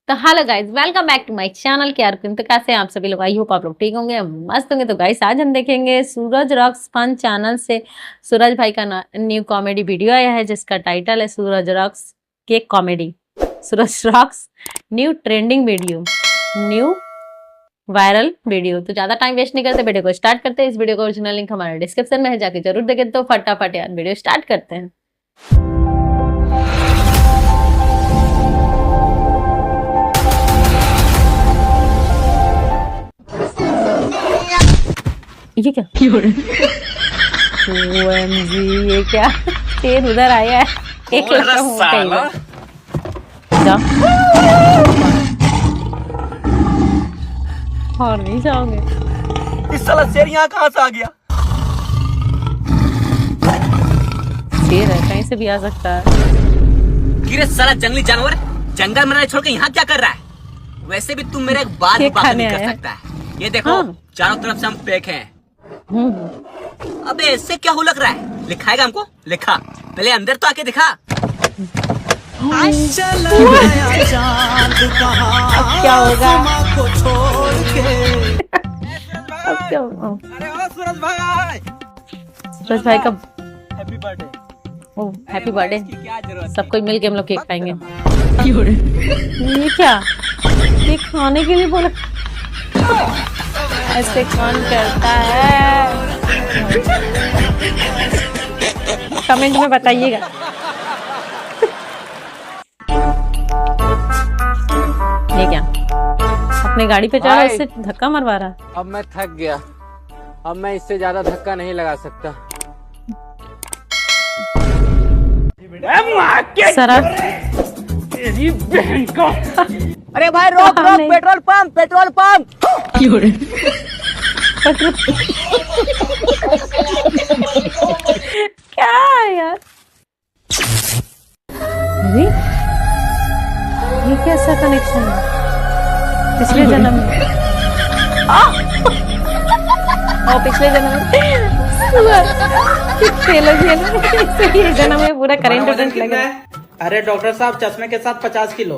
तो hello guys, welcome back to my channel K R. तो कैसे हैं आप सभी लोग? आई होप आप लोग ठीक होंगे, मस्त होंगे। तो गाइस आज हम देखेंगे सूरज रॉक्स फन चैनल से सूरज भाई का न्यू कॉमेडी वीडियो आया है जिसका टाइटल है सूरज रॉक्स के comedy. Suraj rocks new trending video, new viral video. तो ज्यादा टाइम वेस्ट नहीं करते, वीडियो को स्टार्ट करते हैं। इस वीडियो का ओरिजिनल लिंक हमारे डिस्क्रिप्शन में है, जाके जरूर देखें। तो फटाफट यार वीडियो स्टार्ट करते हैं। ये क्या OMG, ये क्या शेर उधर आया है। एक और नहीं जाओगे। इस साला शेर यहाँ कहाँ से आ गया? शेर है, कहीं से भी आ सकता है। गिरे साला जंगली जानवर, जंगल में छोड़ के यहाँ क्या कर रहा है? वैसे भी तुम मेरे एक बात नहीं कर सकता है। ये देखो हाँ। चारों तरफ से हम पैक हैं। अबे ऐसे क्या हो लग रहा है? लिखाएगा हमको? लिखा, पहले अंदर तो आके दिखा। अब क्या होगा? अब क्या होगा? अरे ओ सूरज भाई, सूरज भाई का हैप्पी बर्थडे। ओह हैप्पी बर्थडे। क्या जरूरत? सब कोई मिलके हम लोग केक खाएंगे। ये क्या? ये खाने के लिए बोला? ऐसे कौन करता है? कमेंट में बताइएगा। ये क्या अपने गाड़ी पे चढ़ा इससे धक्का मरवा रहा? अब मैं थक गया, अब मैं इससे ज्यादा धक्का नहीं लगा सकता। सरा तेरी बहन को। अरे भाई रोक रोक, पेट्रोल पंप, पेट्रोल पंप। क्या है यार? अरे ये कैसा कनेक्शन है? पिछले जन्म में पिछले जन्म में ये जन्म में पूरा करंट लग रहा है। अरे डॉक्टर साहब, चश्मे के साथ 50 किलो।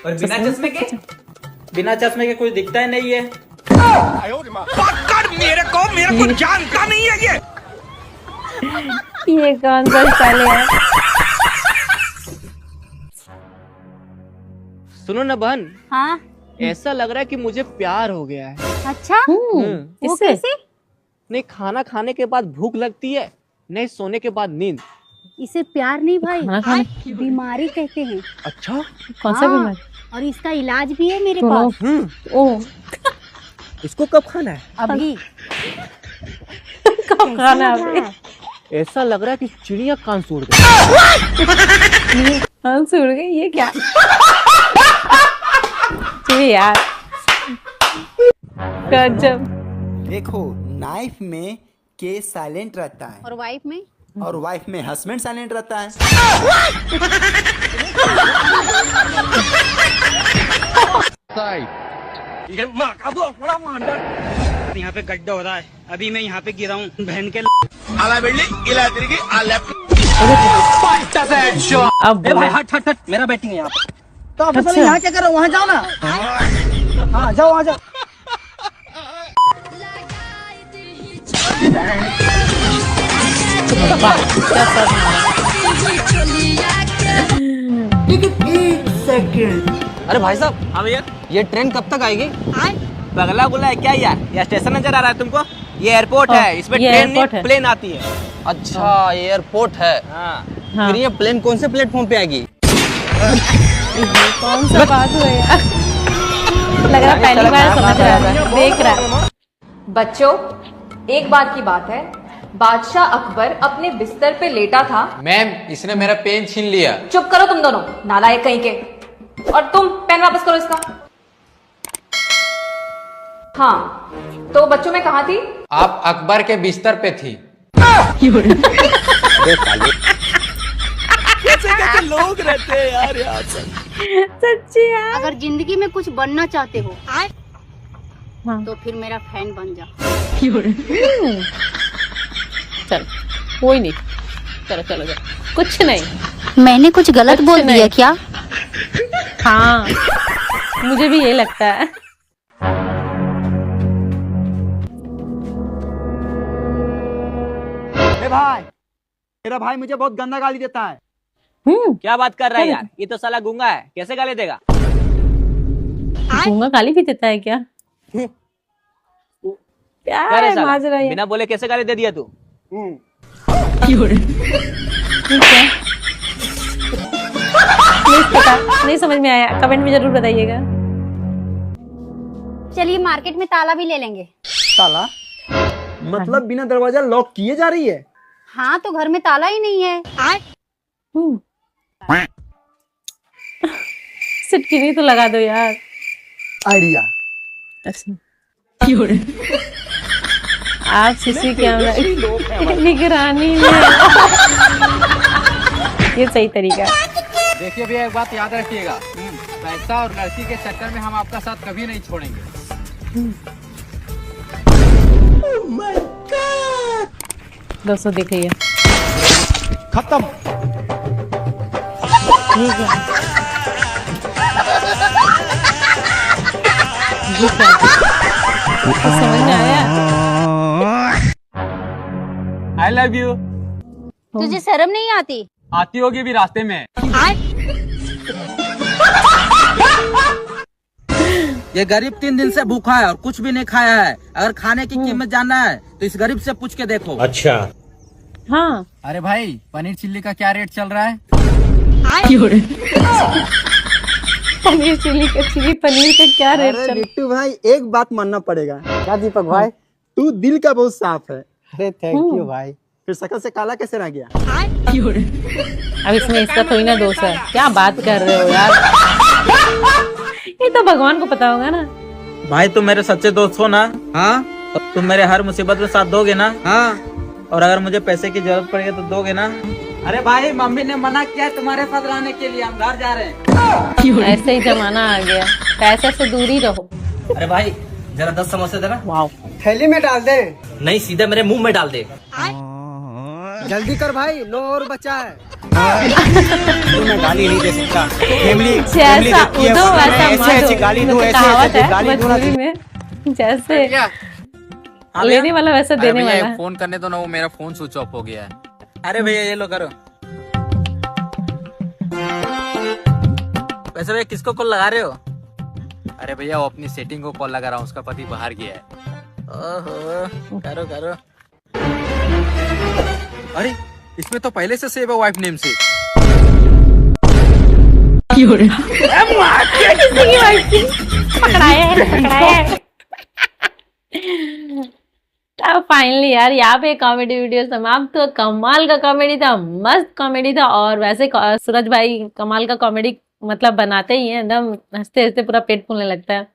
और बिना चश्मे के? बिना चश्मे के कुछ दिखता ही नहीं है। मेरे को जानता नहीं है ये कौन सा साले है? सुनो ना बहन, हाँ? ऐसा लग रहा है कि मुझे प्यार हो गया है। अच्छा, वो इससे? कैसे? नहीं खाना खाने के बाद भूख लगती है, नहीं सोने के बाद नींद। इसे प्यार नहीं भाई, खाना खाने? बीमारी कहते हैं। अच्छा, कौन सा बीमारी? और इसका इलाज भी है मेरे पास। ओ इसको कब खाना है? अभी कब खाना है? ऐसा लग रहा है कि चिड़िया कान सूड़ गई। कान सूड़ गई? ये क्या? चलिए यार गजब। देखो, नाइफ में के साइलेंट रहता है और वाइफ में? और वाइफ में हस्बैंड साइलेंट रहता है। ये माँ का बहुत बड़ा मांडा। यहाँ पे गड्ढा हो रहा है, अभी मैं यहाँ पे गिरा हूँ बहन के। अब हट हट हट, मेरा बैटिंग है यहाँ पे। तो आप असल यहाँ क्या कर रहे हो? वहाँ जाओ ना। हाँ जाओ, वहाँ जाओ। अरे भाई साहब, हाँ भैया, ये ट्रेन कब तक आएगी? पगला गुला है क्या यार? यह स्टेशन नजर आ रहा है तुमको? ये एयरपोर्ट है, इसमें ये ट्रेन एयरपोर्ट नहीं है। प्लेन आती है। अच्छा, एयरपोर्ट है। हाँ। हाँ। फिर ये प्लेन कौन से प्लेटफॉर्म पे आएगी? ये कौन सा बात हुआ यार? लग रहा पहली बार समझ रहा है, देख रहा है। बच्चों, एक बार की बात है, बादशाह अकबर अपने बिस्तर पे लेटा था। मैम, इसने मेरा पेन छीन लिया। चुप करो तुम दोनों, नालायक कहीं के। और तुम पेन वापस करो इसका। हाँ, तो बच्चों में कहा थी? आप अकबर के बिस्तर पे थी। कैसे लोग रहते हैं यार यहाँ पर। सच्ची यार। अगर जिंदगी में कुछ बनना चाहते हो हाँ। तो फिर मेरा फैन बन जा। चल कोई नहीं, चलो चलो चलो, कुछ नहीं। मैंने कुछ गलत बोल दिया क्या? हाँ, मुझे भी ये लगता है। भाई मेरा भाई मुझे बहुत गंदा गाली देता है। क्या बात कर रहा है यार, ये तो साला गूंगा है, कैसे गाली देगा? गूंगा गाली भी देता है क्या? क्या क्या रे है साला, माजरा ये? बिना बोले कैसे गाली दे दिया तू? ठीक है, प्लीज पता नहीं समझ में आया, कमेंट में जरूर बताइएगा। चलिए मार्केट में ताला भी ले लेंगे। ताला मतलब बिना दरवाजा लॉक किए जा रही है? हाँ तो घर में ताला ही नहीं है। सिटकिनी तो लगा दो यार। आइडिया। अच्छा, आप सीसी कैमरा निगरानी में ये सही तरीका है। देखिए भैया, एक बात याद रखिएगा, पैसा और लड़की के चक्कर में हम आपका साथ कभी नहीं छोड़ेंगे। दोस्तों देखिए, खत्म। ये क्या है? ये क्या है? कुछ समझ में आया? I love you. तुझे शर्म नहीं आती? आती होगी भी रास्ते में। ये गरीब 3 दिन से भूखा है और कुछ भी नहीं खाया है। अगर खाने की कीमत जानना है तो इस गरीब से पूछ के देखो। अच्छा। हाँ, अरे भाई, पनीर चिल्ली का क्या रेट चल रहा है? पनीर चिली पनीर का क्या रेट चल? बिट्टू भाई एक बात मानना पड़ेगा। क्या दीपक भाई, तू दिल का बहुत साफ है। अरे थैंक यू भाई। फिर शकल से काला कैसे रह गया? अब इसमें इसका थोड़ी ना दोष है, क्या बात कर रहे हो यार? ये तो भगवान को पता होगा ना। भाई तुम मेरे सच्चे दोस्त हो ना? हाँ। और तुम मेरे हर मुसीबत में साथ दोगे ना? हाँ। और अगर मुझे पैसे की जरूरत पड़ेगी तो दोगे ना? अरे भाई, मम्मी ने मना किया है तुम्हारे साथ रहने के लिए, हम घर जा रहे हैं। ऐसे ही जमाना आ गया, पैसे से दूर ही रहो। अरे भाई जरा 10 समोसे देना। वाओ, थैली में डाल दे। नहीं, सीधे मेरे मुंह में डाल दे। जल्दी कर भाई, लो और बचा है। मैं गाली नहीं दे सकता। जैसा उदो वैसा मारो, गाली दो, कहावत है भोजपुरी में। जैसे लेने वाला वैसा देने वाला है। फोन करने दो ना, वो मेरा फोन स्विच ऑफ हो गया है। अरे भैया ये लो करो। वैसे भैया किसको कॉल लगा रहे हो? अरे भैया, वो अपनी सेटिंग को कॉल लगा रहा हूँ, उसका पति बाहर गया है। ओहो, करो करो। अरे इसमें तो पहले से सेव है वाइफ नेम से। अब फाइनली यार यहाँ पे कॉमेडी वीडियो समाप्त। तो कमाल का कॉमेडी था, मस्त कॉमेडी था। और वैसे सूरज भाई कमाल का कॉमेडी मतलब बनाते ही हैं, एकदम हंसते हंसते पूरा पेट फूलने लगता है।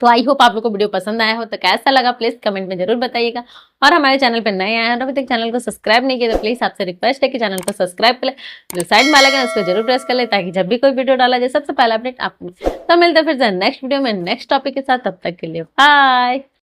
तो आई होप आप लोग को वीडियो पसंद आया हो, तो कैसा लगा प्लीज कमेंट में जरूर बताइएगा। और हमारे चैनल पर नए आए हैं और अभी तक चैनल को सब्सक्राइब नहीं किया तो प्लीज आपसे रिक्वेस्ट है कि चैनल को सब्सक्राइब कर ले, जो साइड में आइकन है उसको जरूर प्रेस कर ले, ताकि जब भी कोई वीडियो डाला जाए सबसे पहला अपडेट आपको। तो मिलते हैं फिर नेक्स्ट वीडियो में नेक्स्ट टॉपिक के साथ, तब तक के लिए बाय।